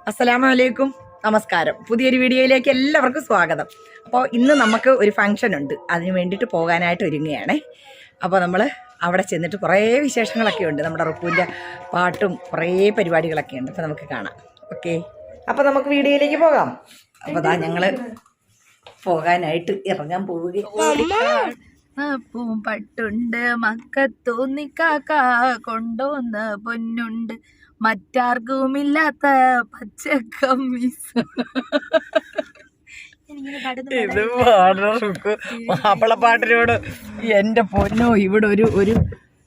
അസ്സലാമലൈക്കും, നമസ്കാരം. പുതിയൊരു വീഡിയോയിലേക്ക് എല്ലാവർക്കും സ്വാഗതം. അപ്പോൾ ഇന്ന് നമുക്ക് ഒരു ഫംഗ്ഷൻ ഉണ്ട്, അതിന് വേണ്ടിയിട്ട് പോകാനായിട്ട് ഒരുങ്ങുകയാണേ. അപ്പോൾ നമ്മൾ അവിടെ ചെന്നിട്ട് കുറേ വിശേഷങ്ങളൊക്കെ ഉണ്ട്. നമ്മുടെ റുക്കുവിൻ്റെ പാട്ടും കുറേ പരിപാടികളൊക്കെ ഉണ്ട്. അപ്പോൾ നമുക്ക് കാണാം. ഓക്കെ, അപ്പോൾ നമുക്ക് വീഡിയോയിലേക്ക് പോകാം. അപ്പോൾ അതാ ഞങ്ങൾ പോകാനായിട്ട് ഇറങ്ങാൻ പോവുകയാണ്. പട്ടുണ്ട് മക്കത്തോന്നിക്കാക്ക കൊണ്ടോന്ന് പൊന്നുണ്ട്, മറ്റാർക്കുമില്ലാത്ത പച്ചക്കമ്മീസ്. ഇത് മാപ്പിളപ്പാട്ടിനോട് എൻ്റെ പൊന്നോ, ഇവിടെ ഒരു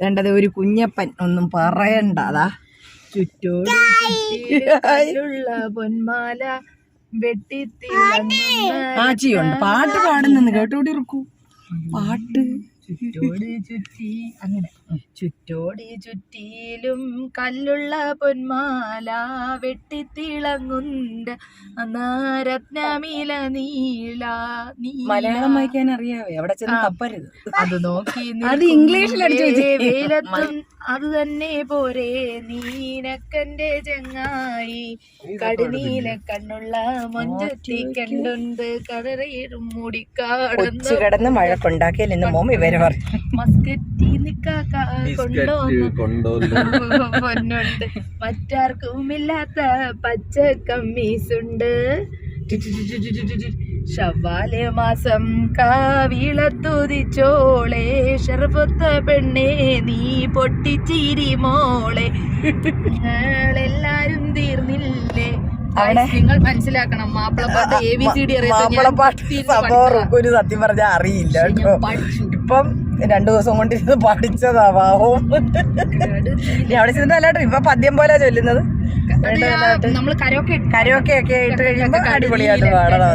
വേണ്ടത് ഒരു കുഞ്ഞപ്പൻ ഒന്നും പറയണ്ട. അതാ ചുറ്റോടുള്ള പൊന്മാല ആച്ചിയുണ്ട്, പാട്ട് പാടുന്നെന്ന് കേട്ടോടി ഇറക്കൂ. പാട്ട് ചുറ്റോടി ചുറ്റി, അങ്ങനെ ചുറ്റോടി ചുറ്റിയിലും കല്ലുള്ള പൊന്മാല വെട്ടിത്തിളങ്ങുണ്ട് രത്നമീല നീല. മലയാളം വായിക്കാൻ അറിയാവേ? അവിടെ ചെന്ന് തപ്പരുത്. അത് നോക്കി അത് ഇംഗ്ലീഷിലടിച്ചു വെയിലത്തും അത് തന്നെ പോരെ നീനക്കന്റെ ചങ്ങായി, കടുനീല കണ്ണുള്ള മൊഞ്ചത്തി കണ്ടുണ്ട് കടറയിടും മുടിക്കാടന്ന് കിടന്ന് മഴ കൊണ്ടാക്കിയാൽ ഇന്ന് മോം ഇവരെ പറഞ്ഞു മസ്കറ്റി നിക്കാക്ക പൊന്നുണ്ട്, മറ്റാർക്കുമില്ലാത്ത പച്ച കമ്മീസുണ്ട്. ശവ്വാല് മാസം കാവിളത്തുതിച്ചോളെ ഷർഫത്ത പെണ്ണേ നീ പൊട്ടിച്ചിരി മോളെ. ഞങ്ങളെല്ലാരും തീർന്നില്ലേ? നിങ്ങൾ മനസ്സിലാക്കണം, മാപ്പിളപ്പാട്ട് ABCD ഒരു സത്യം പറഞ്ഞാൽ അറിയില്ല കേട്ടോ. ഇപ്പം 2 ദിവസം കൊണ്ട് ഇത് പഠിച്ചതാവാവും. അവിടെ ചെന്നിട്ട് അല്ലാട്ടോ ഇപ്പൊ പദ്യം പോലെ ചൊല്ലുന്നത്. നമ്മള് കരോക്കെ ഒക്കെ ഇട്ട് കഴിയുമ്പോ അടിപൊളിയായിട്ട് പാടണം.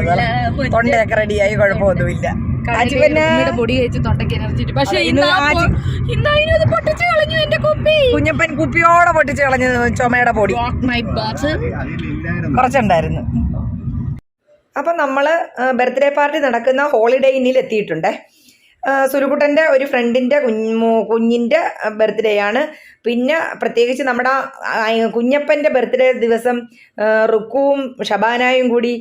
തൊണ്ടയൊക്കെ റെഡിയായി, കുഴപ്പമൊന്നുമില്ല. ഉമ്മിയുടെ പൊടി കഴിച്ച് തൊണ്ടയ്ക്ക് എനർജി. പക്ഷെ ഇന്നത് പൊട്ടിച്ചു കളഞ്ഞു എന്റെ കുപ്പി. കുഞ്ഞപ്പൻ കുപ്പിയോടെ പൊട്ടിച്ച് കളഞ്ഞു ചുമയുടെ പൊടി കുറച്ചുണ്ടായിരുന്നു. അപ്പം നമ്മൾ ബർത്ത്ഡേ പാർട്ടി നടക്കുന്ന ഹോളിഡേ ഇന്നിൽ എത്തിയിട്ടുണ്ടേ. സുരുകുട്ടൻ്റെ ഒരു ഫ്രണ്ടിൻ്റെ കുഞ്ഞിൻ്റെ ബർത്ത്ഡേ ആണ്. പിന്നെ പ്രത്യേകിച്ച് നമ്മുടെ കുഞ്ഞപ്പൻ്റെ ബർത്ത്ഡേ ദിവസം റുക്കുവും ഷബാനായും കൂടി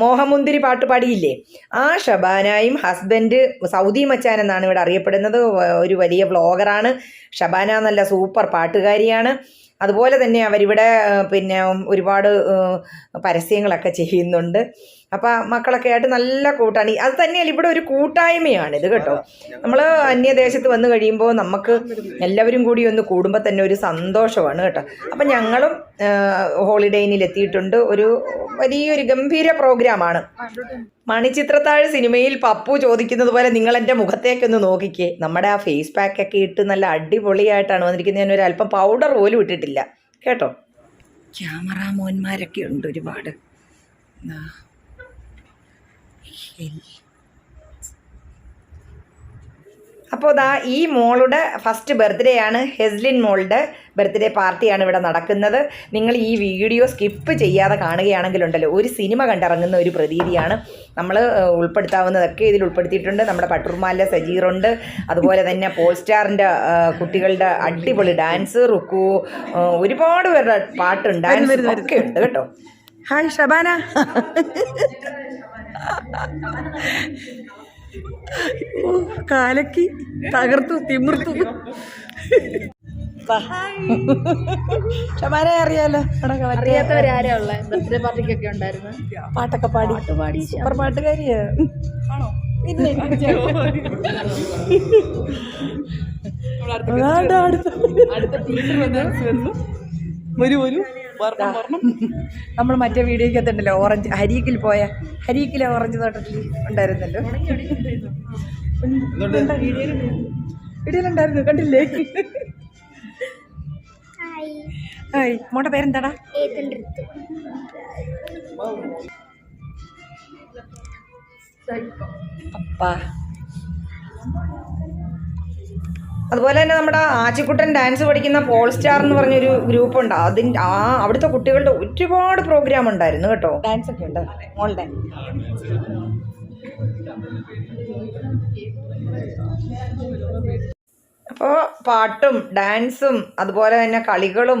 മോഹമുന്തിരി പാട്ട് പാടിയില്ലേ, ആ ഷബാനായും ഹസ്ബൻഡ് സൗദി മച്ചാൻ എന്നാണ് ഇവിടെ അറിയപ്പെടുന്നത്. ഒരു വലിയ വ്ളോഗറാണ് ഷബാന, നല്ല സൂപ്പർ പാട്ടുകാരിയാണ്. അതുപോലെ തന്നെ അവരിവിടെ പിന്നെ ഒരുപാട് പരസ്യങ്ങളൊക്കെ ചെയ്യുന്നുണ്ട്. അപ്പം മക്കളൊക്കെ ആയിട്ട് നല്ല കൂട്ടാണ്. അത് തന്നെയല്ല, ഇവിടെ ഒരു കൂട്ടായ്മയാണിത് കേട്ടോ. നമ്മൾ അന്യദേശത്ത് വന്നു കഴിയുമ്പോൾ നമുക്ക് എല്ലാവരും കൂടി ഒന്ന് കൂടുമ്പോൾ തന്നെ ഒരു സന്തോഷമാണ് കേട്ടോ. അപ്പം ഞങ്ങളും ഹോളിഡേ ഇന്നിൽ എത്തിയിട്ടുണ്ട്. ഒരു വലിയൊരു ഗംഭീര പ്രോഗ്രാമാണ്. മണിച്ചിത്രത്താഴ് സിനിമയിൽ പപ്പു ചോദിക്കുന്നത് പോലെ നിങ്ങൾ എൻ്റെ മുഖത്തേക്കൊന്ന് നോക്കിക്കേ. നമ്മുടെ ആ ഫേസ് പാക്കൊക്കെ ഇട്ട് നല്ല അടിപൊളിയായിട്ടാണ് വന്നിരിക്കുന്നത്. ഞാൻ ഒരു അല്പം പൗഡർ പോലും ഇട്ടിട്ടില്ല കേട്ടോ. ക്യാമറാമോന്മാരൊക്കെ ഉണ്ട് ഒരുപാട്. അപ്പോൾ ദാ ഈ മോളുടെ ഫസ്റ്റ് ബർത്ത്ഡേ ആണ്. ഹെസ്ലിൻ മോളുടെ ബർത്ത്ഡേ പാർട്ടിയാണ് ഇവിടെ നടക്കുന്നത്. നിങ്ങൾ ഈ വീഡിയോ സ്കിപ്പ് ചെയ്യാതെ കാണുകയാണെങ്കിലുണ്ടല്ലോ ഒരു സിനിമ കണ്ടിറങ്ങുന്ന ഒരു പ്രതീതിയാണ്. നമ്മൾ ഉൾപ്പെടുത്താവുന്നതൊക്കെ ഇതിൽ ഉൾപ്പെടുത്തിയിട്ടുണ്ട്. നമ്മുടെ പട്ടുർമാലിലെ സജീറുണ്ട്, അതുപോലെ തന്നെ പോൾ സ്റ്റാറിൻ്റെ കുട്ടികളുടെ അടിപൊളി ഡാൻസ്, റുക്കു, ഒരുപാട് പേരുടെ പാട്ടും ഡാൻസും ഒക്കെ ഉണ്ട് കേട്ടോ. ഹായ് ഷബാന. കാലക്കി തകർത്തു തിമിർത്തു. ഷബാനെ അറിയാലോ, അറിയാത്തവരാരാ ഉള്ളത്? ബർത്ത്ഡേ പാർട്ടിക്കൊക്കെ ഉണ്ടായിരുന്നു, പാട്ടൊക്കെ പാടി സൂപ്പർ പാട്ടുകാരിയാ. പിന്നെ നമ്മൾ മറ്റേ വീഡിയോക്ക് എത്തുണ്ടല്ലോ, ഓറഞ്ച് ഹരീക്കിൽ പോയ ഹരീക്കിലെ ഓറഞ്ച് തോട്ടത്തിൽ ഉണ്ടായിരുന്നല്ലോ. വീഡിയോയിലുണ്ടായിരുന്നു, കണ്ടില്ലേ? ഹായ്, മോളുടെ പേരെന്താടാ? പപ്പ. അതുപോലെ തന്നെ നമ്മുടെ ആച്ചിക്കുട്ടൻ ഡാൻസ് പഠിക്കുന്ന പോൾ സ്റ്റാർ എന്ന് പറഞ്ഞൊരു ഗ്രൂപ്പുണ്ട്. അവിടുത്തെ കുട്ടികളുടെ ഒരുപാട് പ്രോഗ്രാം ഉണ്ടായിരുന്നു കേട്ടോ. ഡാൻസ് ഒക്കെ ഉണ്ട് മോളുടെ. അപ്പോൾ പാട്ടും ഡാൻസും അതുപോലെ തന്നെ കളികളും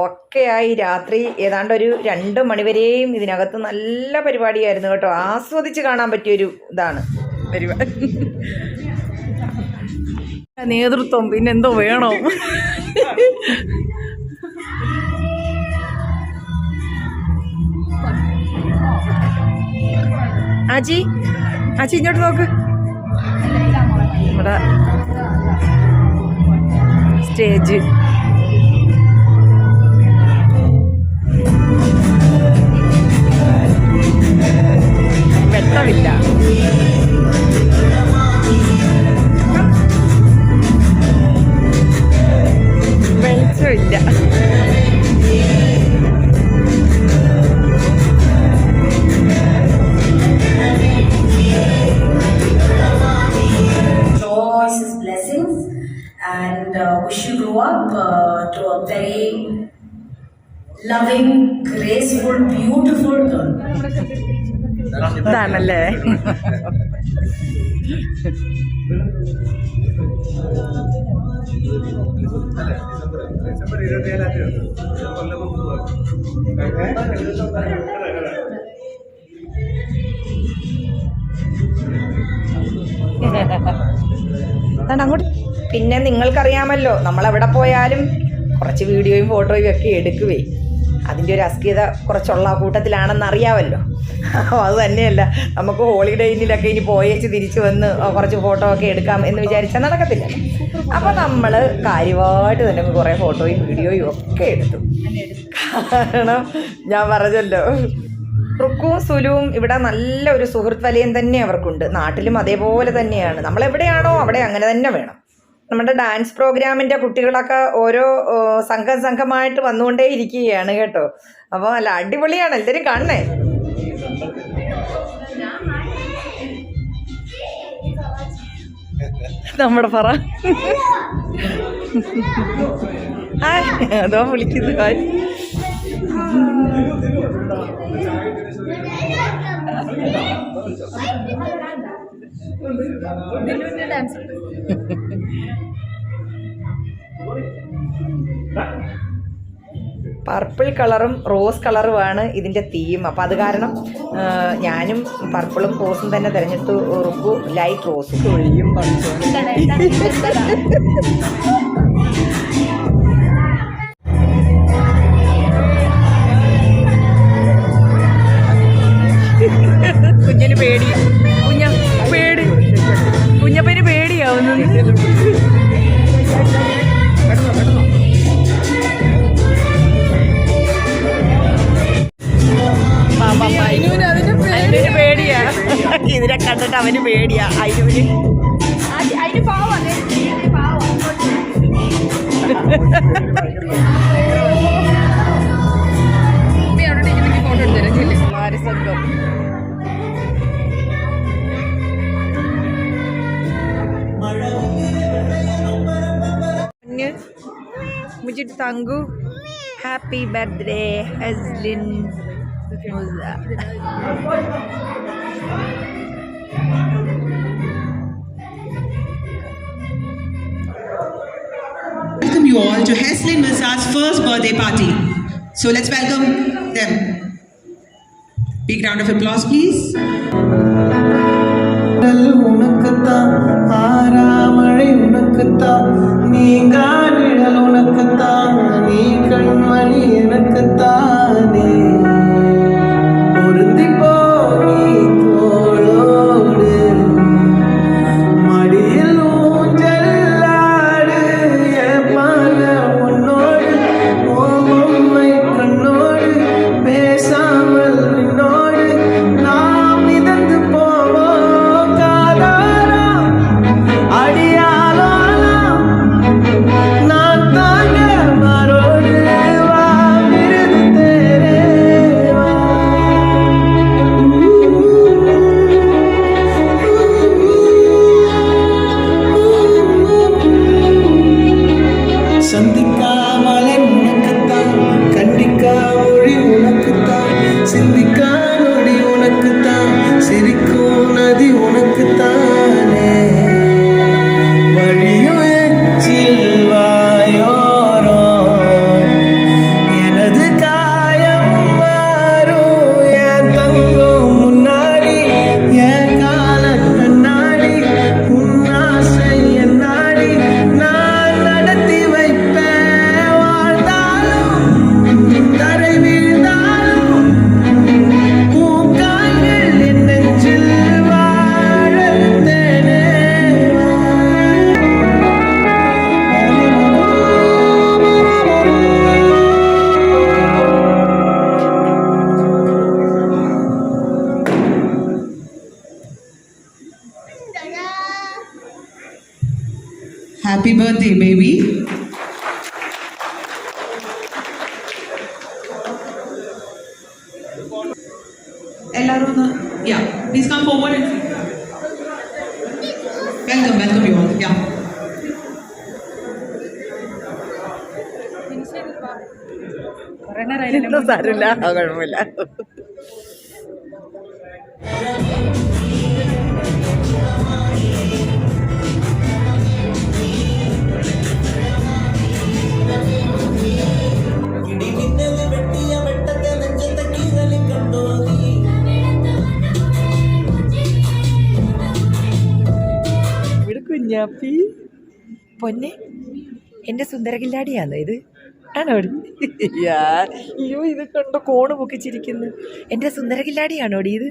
ഒക്കെയായി രാത്രി ഏതാണ്ട് ഒരു 2 മണിവരെയും ഇതിനകത്ത് നല്ല പരിപാടിയായിരുന്നു കേട്ടോ. ആസ്വദിച്ച് കാണാൻ പറ്റിയൊരു ഇതാണ് പരിപാടി. നേതൃത്വം പിന്നെന്തോ വേണോ? ആച്ചി ഇങ്ങോട്ട് നോക്ക്. നമ്മുടെ stage വെട്ടമില്ല. വെളിച്ചമില്ല. His blessings and wish you grow up to a very loving, graceful, beautiful girl. ഇതാണല്ലേ? അങ്ങോട്ട്. പിന്നെ നിങ്ങൾക്കറിയാമല്ലോ, നമ്മളെവിടെ പോയാലും കുറച്ച് വീഡിയോയും ഫോട്ടോയും ഒക്കെ എടുക്കുവേ. അതിൻ്റെ ഒരു അസ്കിത കുറച്ചുള്ള കൂട്ടത്തിലാണെന്ന് അറിയാമല്ലോ. അത് തന്നെയല്ല, നമുക്ക് ഹോളിഡേ ഇന്നിലൊക്കെ ഇനി പോയേച്ച് തിരിച്ച് വന്ന് കുറച്ച് ഫോട്ടോ ഒക്കെ എടുക്കാം എന്ന് വിചാരിച്ചാൽ നടക്കത്തില്ല. അപ്പോൾ നമ്മൾ കാര്യമായിട്ട് തന്നെ കുറേ ഫോട്ടോയും വീഡിയോയും ഒക്കെ എടുത്തു. കാരണം ഞാൻ പറഞ്ഞല്ലോ, റുക്കും സുലുവും ഇവിടെ നല്ല ഒരു സുഹൃത്ത് വലയം തന്നെ അവർക്കുണ്ട്. നാട്ടിലും അതേപോലെ തന്നെയാണ്. നമ്മളെവിടെയാണോ അവിടെ അങ്ങനെ തന്നെ വേണം. നമ്മുടെ ഡാൻസ് പ്രോഗ്രാമിൻ്റെ കുട്ടികളൊക്കെ ഓരോ സംഘമായിട്ട് വന്നുകൊണ്ടേ ഇരിക്കുകയാണ് കേട്ടോ. അപ്പോൾ നല്ല അടിപൊളിയാണ്, എല്ലാവരും കാണണേ. നമ്മുടെ പറ അതോ വിളിക്കുന്നു പർപ്പിൾ കളറും റോസ് കളറുമാണ് ഇതിൻ്റെ തീം. അപ്പോൾ അത് കാരണം ഞാനും പർപ്പിളും റോസും തന്നെ തിരഞ്ഞെടുത്തു. റുക്കു ലൈറ്റ് റോസും. കുഞ്ഞിന് പേടി, കുഞ്ഞപ്പന് പേടിയാവുന്നു. അതിന് പേടിയാ, ഇതിനെ കണ്ടിട്ട് അവന് പേടിയാ. അതിന് मुझे तंगू हैप्पी बर्थडे हजलिन Welcome you all to Heslin Mirza's first birthday party. So let's welcome them. Big round of applause, please. Happy birthday, baby. Yeah, please come forward and welcome you all. Yeah. സാരമില്ല, കുഴപ്പമില്ല. കുഞ്ഞാപ്പി പൊന്നെ, എൻ്റെ സുന്ദരകില്ലാടിയാണോ ഇത്? ആണോ? അയ്യോ, ഇത് കണ്ടോ കോണ് പൊക്കിച്ചിരിക്കുന്നു. എൻ്റെ സുന്ദരകില്ലാടിയാണോടി ഇത്?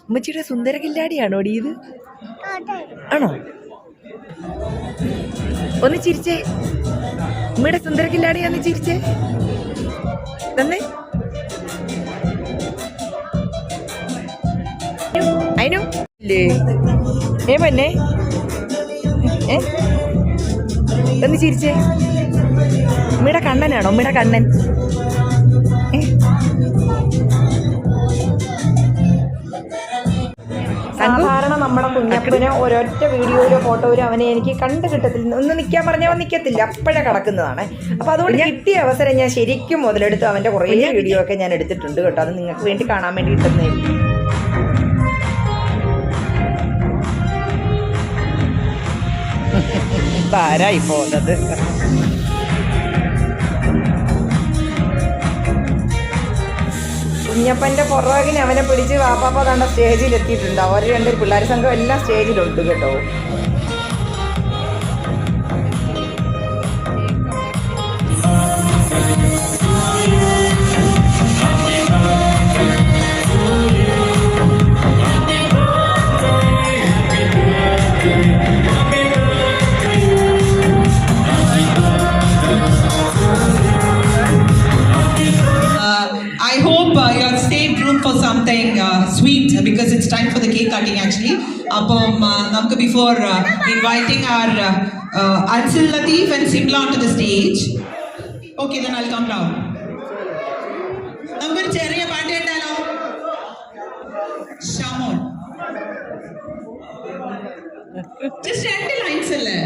ഉമ്മച്ചിയുടെ സുന്ദരകില്ലാടിയാണോടി ഇത്? ആണോ? ഒന്ന് ചിരിച്ചേ, ഉമ്മയുടെ സുന്ദരകില്ലാടിയാന്ന് ചിരിച്ചേ തന്നെ. അയിനു ഇല്ലേ പൊന്നെ, ഒന്ന് ചിരിച്ചേ. ഉമ്മയുടെ കണ്ണനാണോ? ഉമ്മയുടെ കണ്ണൻ. സാധാരണ നമ്മുടെ കുഞ്ഞപ്പന് ഒരൊറ്റ വീഡിയോയിലോ ഫോട്ടോയിലോ അവനെ എനിക്ക് കണ്ടു കിട്ടത്തില്ല. ഒന്ന് നിൽക്കാൻ പറഞ്ഞാൽ അവൻ നിൽക്കത്തില്ല, അപ്പോഴേ കിടക്കുന്നതാണ്. അപ്പോൾ അതുകൊണ്ട് കിട്ടിയ അവസരം ഞാൻ ശരിക്കും മുതലെടുത്ത് അവൻ്റെ കുറേ വീഡിയോ ഒക്കെ ഞാൻ എടുത്തിട്ടുണ്ട് കേട്ടോ. അത് നിങ്ങൾക്ക് വേണ്ടി കാണാൻ വേണ്ടി കിട്ടുന്നേ. ആരായി പോകുന്നത്? കുഞ്ഞപ്പൻ്റെ പുറകിന് അവനെ പിടിച്ച് വാപ്പാപ്പ കണ്ട സ്റ്റേജിൽ എത്തിയിട്ടുണ്ട്. അവർ രണ്ട് പിള്ളേർ സംഘം എല്ലാം സ്റ്റേജിലുണ്ട് കേട്ടോ. I hope you have stayed room for something sweet because it's time for the cake cutting actually. Before inviting our Ansil Lateef and Simla onto the stage. Okay, then I'll come down. Namukku cheriya paattu kettalo. Shamon. Just 2 lines alle.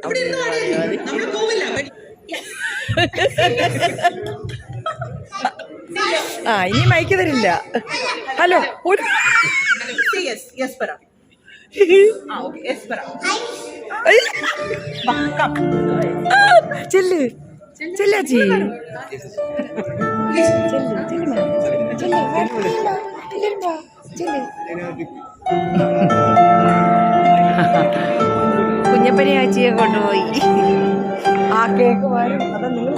അവിടെ ഇരുന്ന് പാടിയാൽ നമ്മൾ പോവില്ല. ഇനി mic തരില്ല. Hello ചെല്ല് ചെല്ലാച്ചി കുഞ്ഞപ്പനെ ആച്ചിയെ കൊണ്ടുപോയി. ആ cake വരും. അതാ നിങ്ങൾ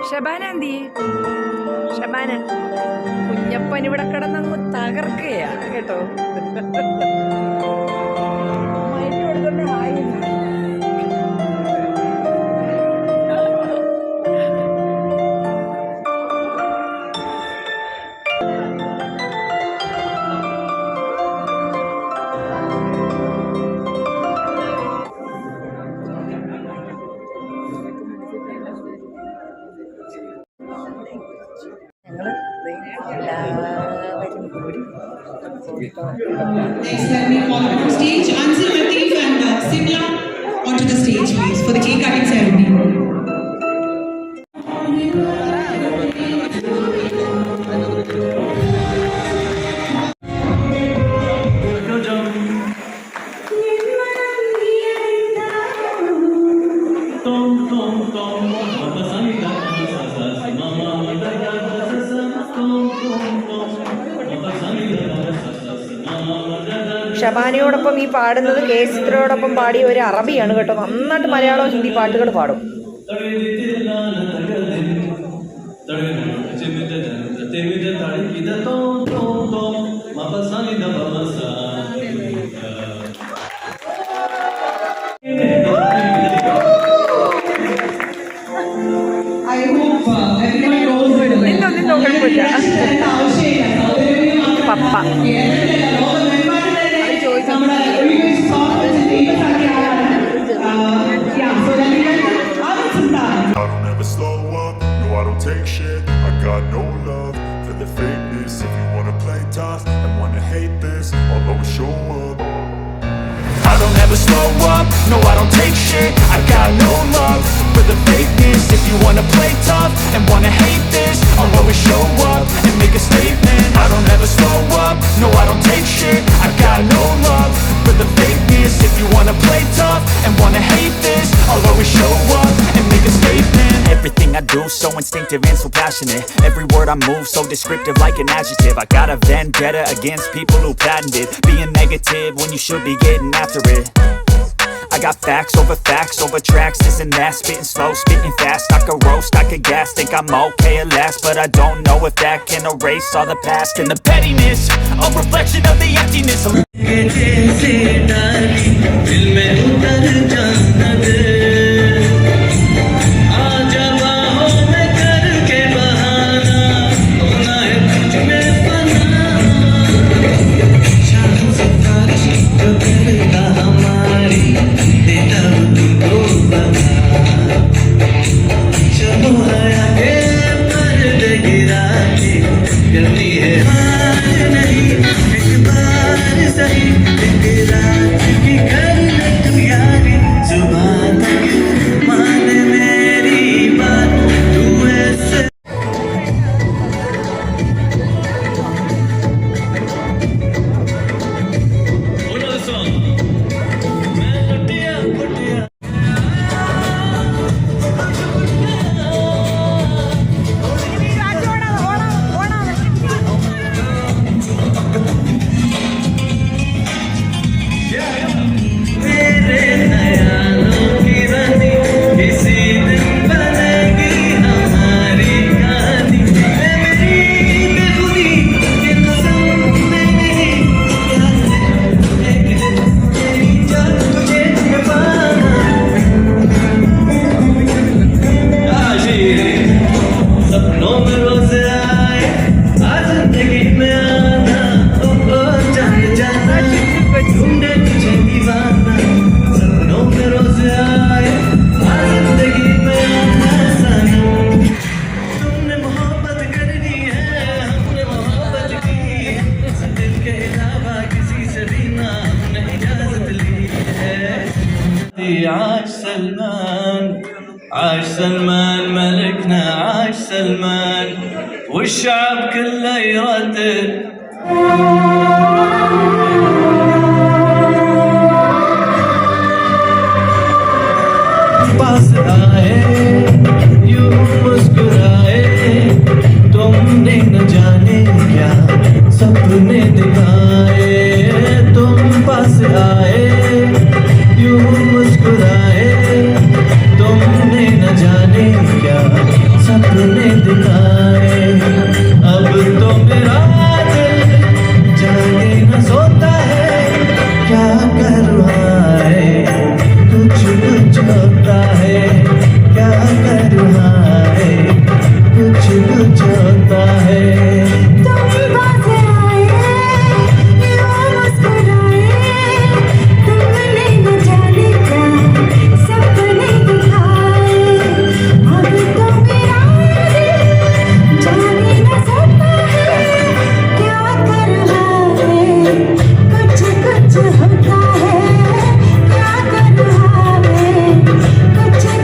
ഷബാന എന്തിയെ? ഷബാന കുഞ്ഞപ്പൻ ഇവിടെ കിടന്നങ്ങ് തകർക്കുകയാണ് കേട്ടോ. Next, let me call on stage Ansil Lateef and Simla onto the stage, please, for the cake cutting ceremony. ഷബാനയോടൊപ്പം ഈ പാടുന്നത് കെ ചിത്രയോടൊപ്പം പാടിയ ഒരു അറബിയാണ് കേട്ടോ. നന്നായിട്ട് മലയാളവും ഹിന്ദി പാട്ടുകൾ പാടും. പപ്പ I don't ever slow up, no I don't take shit. I got no love for the fakeness. If you wanna play tough and wanna hate this, I'll always show up. I don't ever slow up, no I don't take shit. I got no love for the fakeness. If you wanna play tough and wanna hate this, I'll always show up and make a statement. I don't ever slow up, no I don't take shit. I got no love for the fakeness. If you wanna play tough and wanna hate this, I'll always show up and make a statement. Everything I do so instinctive and so passionate. Every word I move so descriptive like an adjective. I got a vendetta against people who patented being negative when you should be getting after it. I got facts over tracks, this and that. Spitting slow, spitting fast. I could roast, I could gas. Think I'm okay at last, but I don't know if that can erase all the past and the pettiness. A reflection of the emptiness. हमारी زمان ملكنا عاش سلمان والشعب كله يردد पास आए यूं मुस्कुराए तुमने न जाने क्या सपने दिखाए तुम पास आए यूं मुस्कुराए तुमने न जाने क्या सपने दिखाए अब तो मेरा दिल जाने न सोता है क्या कर रहा है कुछ कुछ होता है क्या कर रहा है कुछ कुछ होता है तुम पास आए यूं मुस्कुराए तुमने न जाने क्या सपने दिखाए अब तो मेरा दिल जाने न सकता है क्या कर रहा है कुछ कुछ होता है क्या कर रहा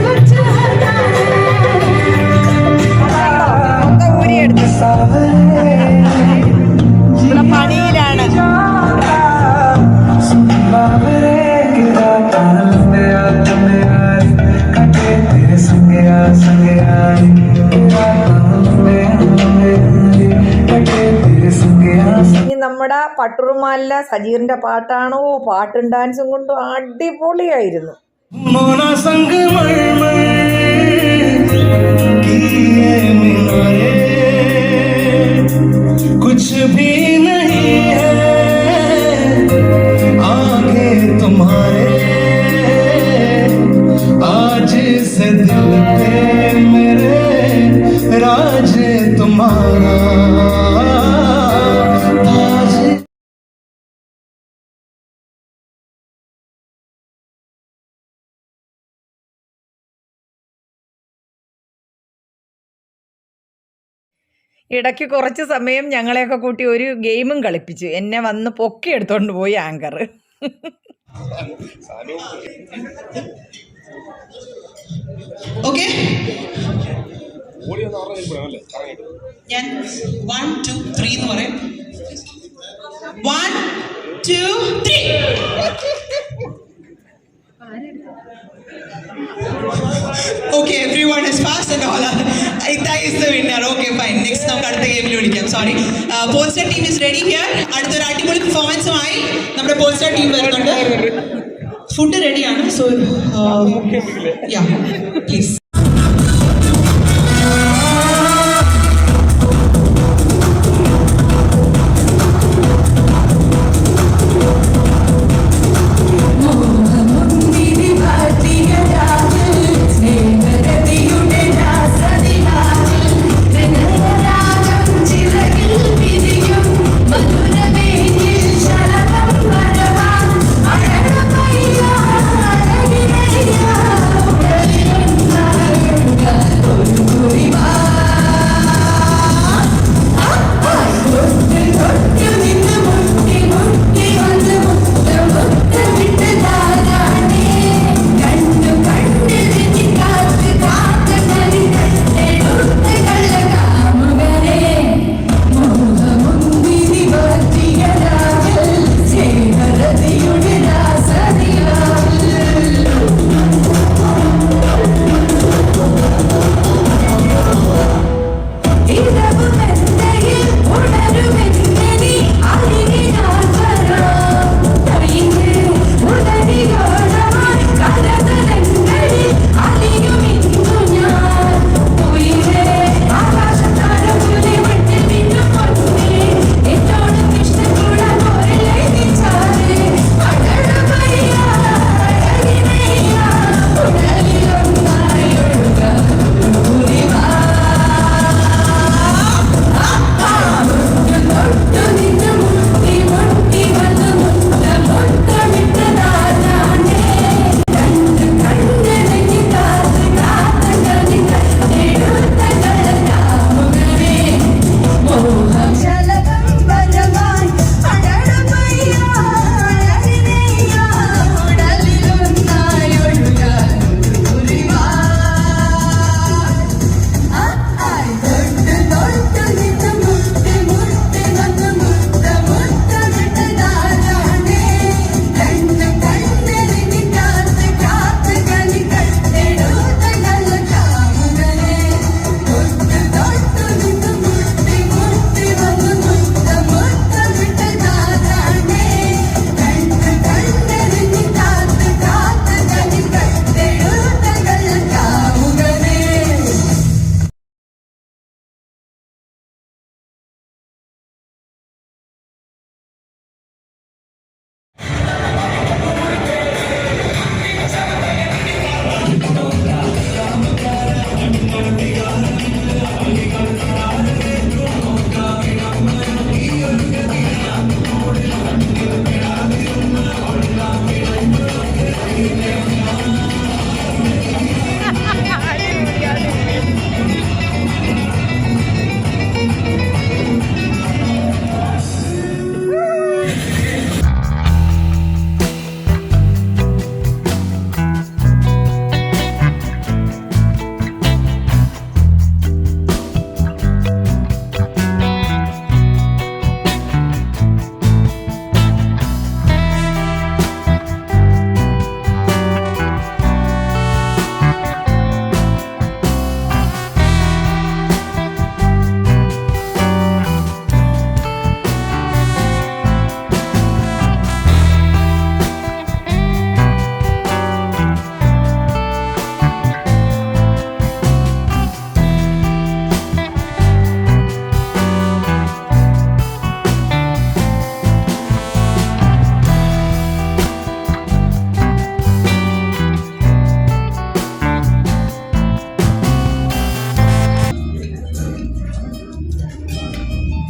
है कुछ कुछ होता है ഇവിടെ പണിയിലാണ്. ഇനി നമ്മുടെ പട്ടുറുമാലിലെ സജീറിന്റെ പാട്ടാണോ, പാട്ടും ഡാൻസും കൊണ്ടും അടിപൊളിയായിരുന്നു. मोना संग मरमर किए मीनारे कुछ भी नहीं है आगे तुम्हारे आज से दिल पे मेरे राज तुम्हारा आज ഇടയ്ക്ക് കുറച്ച് സമയം ഞങ്ങളെയൊക്കെ കൂട്ടി ഒരു ഗെയിമും കളിപ്പിച്ചു. എന്നെ വന്ന് പൊക്കി എടുത്തോണ്ട് പോയി ആങ്കർ. ഓക്കെ ഞാൻ 1 2 3 എന്ന് പറയും 1 2 3 Okay, everyone is fast and all. Ita is the winner. Okay, fine. Next നമുക്ക് അടുത്ത ഗെയിമിൽ വിളിക്കാം. Sorry. Polestar team is ready here. അടുത്തൊരു അടിപൊളി പെർഫോമൻസുമായി നമ്മുടെ പോൾസ്റ്റർ ടീം വരുന്നുണ്ട്. ഫുഡ് റെഡിയാണ്. So yeah please. മധുരമേ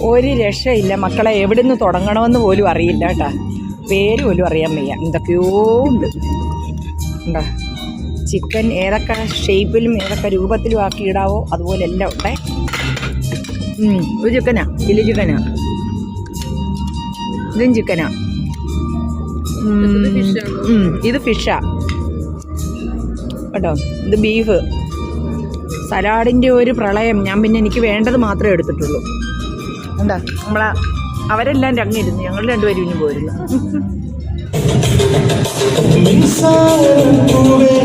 ഒരു രക്ഷയില്ല മക്കളെ. എവിടുന്ന് തുടങ്ങണമെന്ന് പോലും അറിയില്ല കേട്ടോ. പേര് പോലും അറിയാൻ വയ്യ. എന്തൊക്കെയോ ഉണ്ട്. ഉണ്ടോ ചിക്കൻ ഏതൊക്കെ ഷേപ്പിലും ഏതൊക്കെ രൂപത്തിലും ആക്കി ഇടാവോ അതുപോലെ എല്ലാം ഉണ്ടേ. ഇത് ചിക്കനാ, ചില്ലി ചിക്കനാ. ഇതും ചിക്കനാ. ഇത് ഫിഷാ കേട്ടോ. ഇത് ബീഫ്. സലാഡിൻ്റെ ഒരു പ്രളയം. ഞാൻ പിന്നെ എനിക്ക് വേണ്ടത് മാത്രമേ എടുത്തിട്ടുള്ളൂ. എന്താ അവരെല്ലാം രങ്ങിരുന്നു, ഞങ്ങൾ രണ്ടുപേരും ഇനി പോയിരുന്നു. മിൻസാരപ്പൂവേ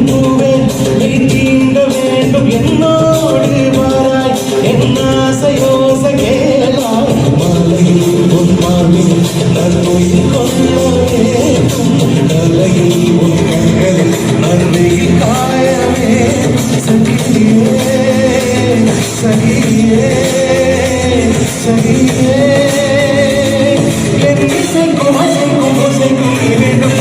പൂവേ നീ തീണ്ട வேண்டும் എന്നോട് വാരാய் എന്നാസയോസ കേളാய் മാലയിൽ പൊന്മാവിൽ നന്മയിൽ കൊള്ളവേക്കും തലയിൽ പൊൻകങ്ങളിൽ നന്മയിൽ കായമേ സഖിയേ സഖിയേ സഖിയേ എന്നിസൈക്കും അസൈക്കും ഒസൈക്കും നീ வேண்டும்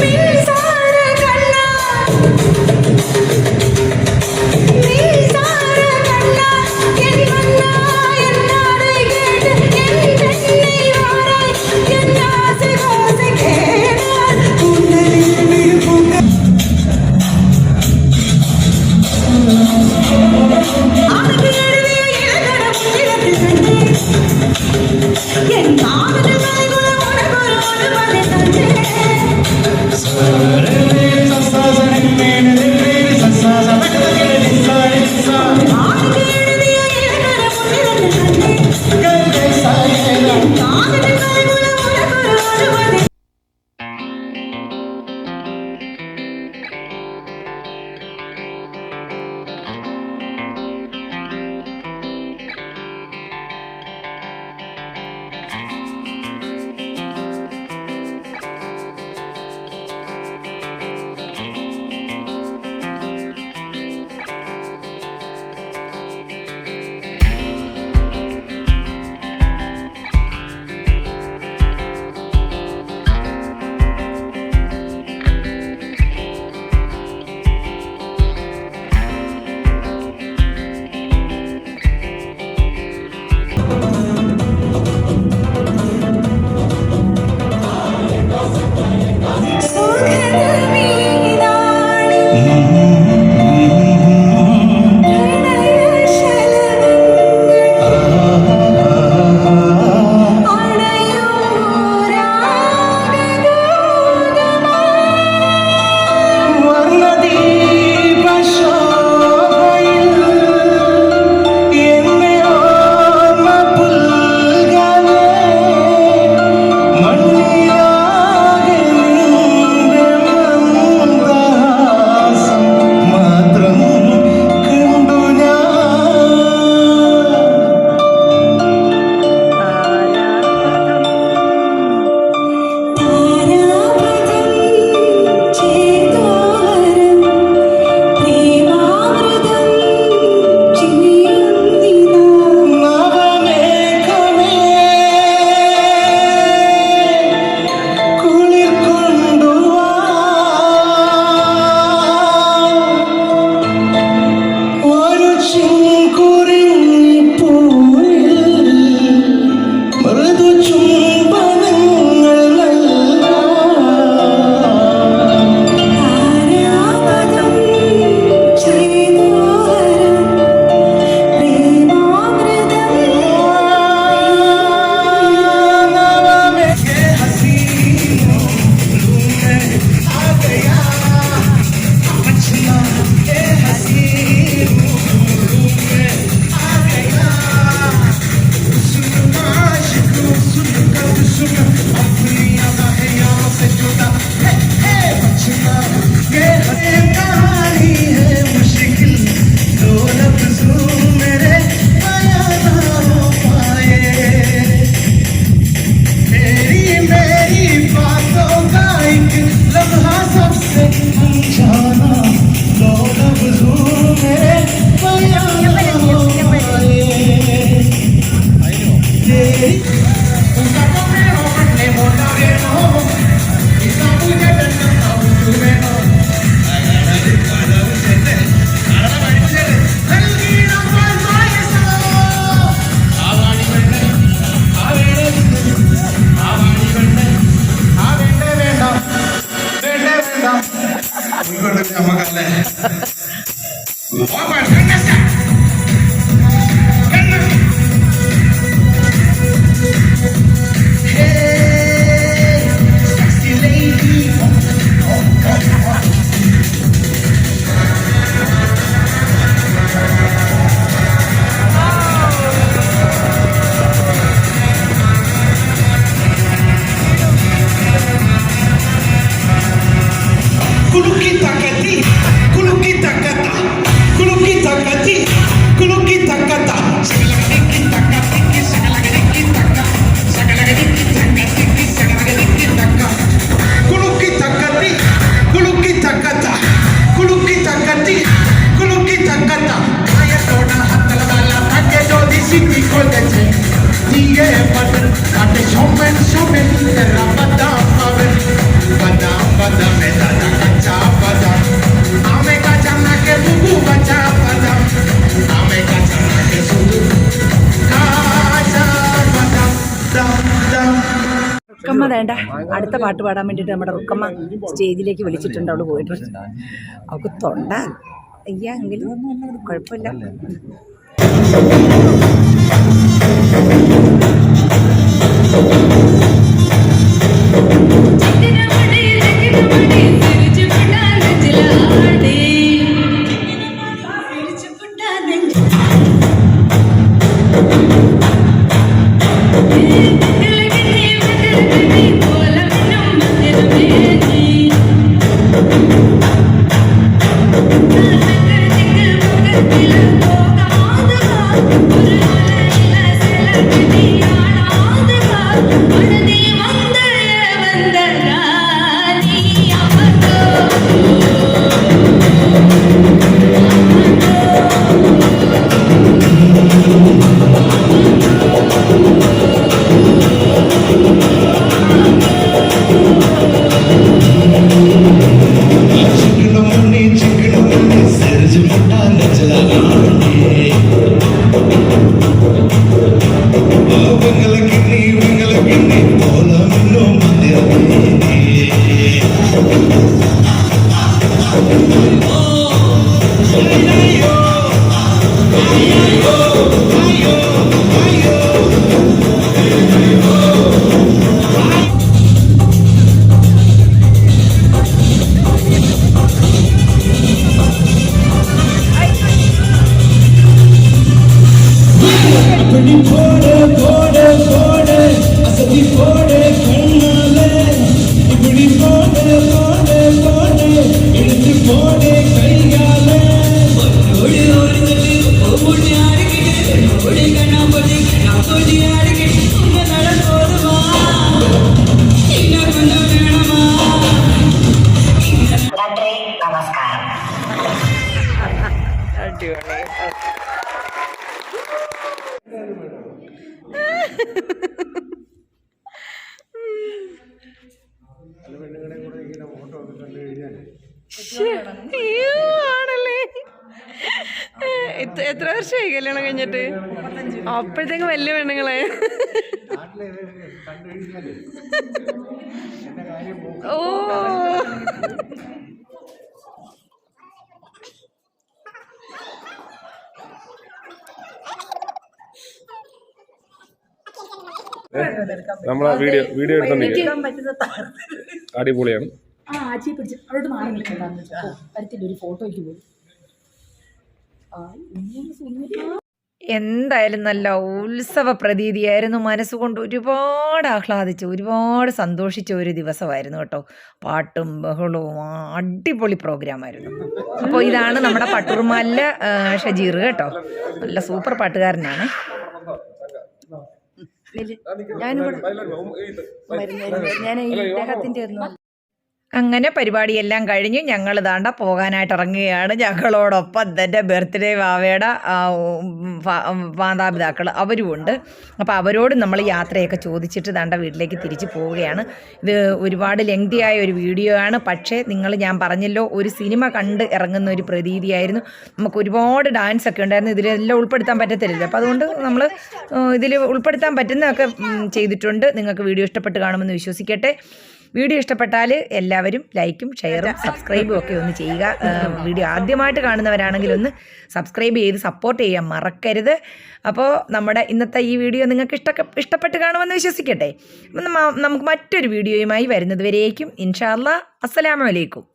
বলেছে দিগে বাটন আটে শোমেন শোমেন তেরা বাদাম পাবেন বাদাম বাদামে দাদা কাঁচা বাদাম আমে কাঁচা নাকে বুবু কাঁচা বাদাম আমে কাঁচা নাকে শুধু কাঁচা বাদাম দাম দাম. റുക്കമ്മ വേണ്ട അടുത്ത പാട്ട് പാടാൻ വേണ്ടിയിട്ട് നമ്മുടെ റുക്കമ്മ സ്റ്റേജിലേക്ക് വിളിച്ചിട്ടുണ്ട്. അവള് പോയിട്ടുണ്ട്. അവൾക്ക് തൊണ്ട അയ്യാ എങ്കിലും കുഴപ്പമില്ല. ആണല്ലേ? എത്ര വർഷമായി കല്യാണം കഴിഞ്ഞിട്ട്? അപ്പോഴത്തേക്ക് വലിയ പെണ്ണുങ്ങളെ. ഓ നമ്മളെ വീഡിയോ എടുത്തോണ്ടിരിക്കും. അടിപൊളിയാണ്. ആച്ചിയെ പിടിച്ച് അവരോട് മാറി നിൽക്കണ്ടെന്ന് വെച്ചാൽ വരത്തില്ല, ഒരു ഫോട്ടോയ്ക്ക് പോയി. എന്തായാലും നല്ല ഉത്സവ പ്രതീതിയായിരുന്നു. മനസ്സുകൊണ്ട് ഒരുപാട് ആഹ്ലാദിച്ചു, ഒരുപാട് സന്തോഷിച്ച ഒരു ദിവസമായിരുന്നു കേട്ടോ. പാട്ടും ബഹളവും അടിപൊളി പ്രോഗ്രാമായിരുന്നു. അപ്പോൾ ഇതാണ് നമ്മുടെ പട്ടുറുമാലിലെ ഷജീർ കേട്ടോ. നല്ല സൂപ്പർ പാട്ടുകാരനാണ്. ഞാൻ ഈ ഇദ്ദേഹത്തിൻ്റെ അങ്ങനെ പരിപാടിയെല്ലാം കഴിഞ്ഞ് ഞങ്ങൾ ദാണ്ട പോകാനായിട്ട് ഇറങ്ങുകയാണ്. ഞങ്ങളോടൊപ്പം തന്നെ ബർത്ത്ഡേ വാവയുടെ മാതാപിതാക്കൾ അവരുമുണ്ട്. അപ്പോൾ അവരോട് നമ്മൾ യാത്രയൊക്കെ ചോദിച്ചിട്ട് ദാണ്ട വീട്ടിലേക്ക് തിരിച്ച് പോവുകയാണ്. ഇത് ഒരുപാട് ലെങ്തിയായ ഒരു വീഡിയോ ആണ്. പക്ഷേ ഞാൻ പറഞ്ഞല്ലോ, ഒരു സിനിമ കണ്ട് ഇറങ്ങുന്ന ഒരു പ്രതീതിയായിരുന്നു. നമുക്ക് ഒരുപാട് ഡാൻസ് ഒക്കെ ഉണ്ടായിരുന്നു. ഇതിലെല്ലാം ഉൾപ്പെടുത്താൻ പറ്റത്തില്ലല്ലോ. അപ്പോൾ അതുകൊണ്ട് നമ്മൾ ഇതിൽ ഉൾപ്പെടുത്താൻ പറ്റുന്നതൊക്കെ ചെയ്തിട്ടുണ്ട്. നിങ്ങൾക്ക് വീഡിയോ ഇഷ്ടപ്പെട്ട് കാണുമെന്ന് വിശ്വസിക്കട്ടെ. വീഡിയോ ഇഷ്ടപ്പെട്ടാൽ എല്ലാവരും ലൈക്കും ഷെയറും സബ്സ്ക്രൈബും ഒക്കെ ഒന്ന് ചെയ്യുക. വീഡിയോ ആദ്യമായിട്ട് കാണുന്നവരാണെങ്കിൽ ഒന്ന് സബ്സ്ക്രൈബ് ചെയ്ത് സപ്പോർട്ട് ചെയ്യാൻ മറക്കരുത്. അപ്പോൾ നമ്മുടെ ഇന്നത്തെ ഈ വീഡിയോ നിങ്ങൾക്ക് ഇഷ്ടപ്പെട്ട് കാണുമെന്ന് വിശ്വസിക്കട്ടെ. നമുക്ക് മറ്റൊരു വീഡിയോയുമായി വരുന്നത് വരേക്കും ഇൻഷാ അല്ലാഹ്. അസ്സലാമു അലൈക്കും.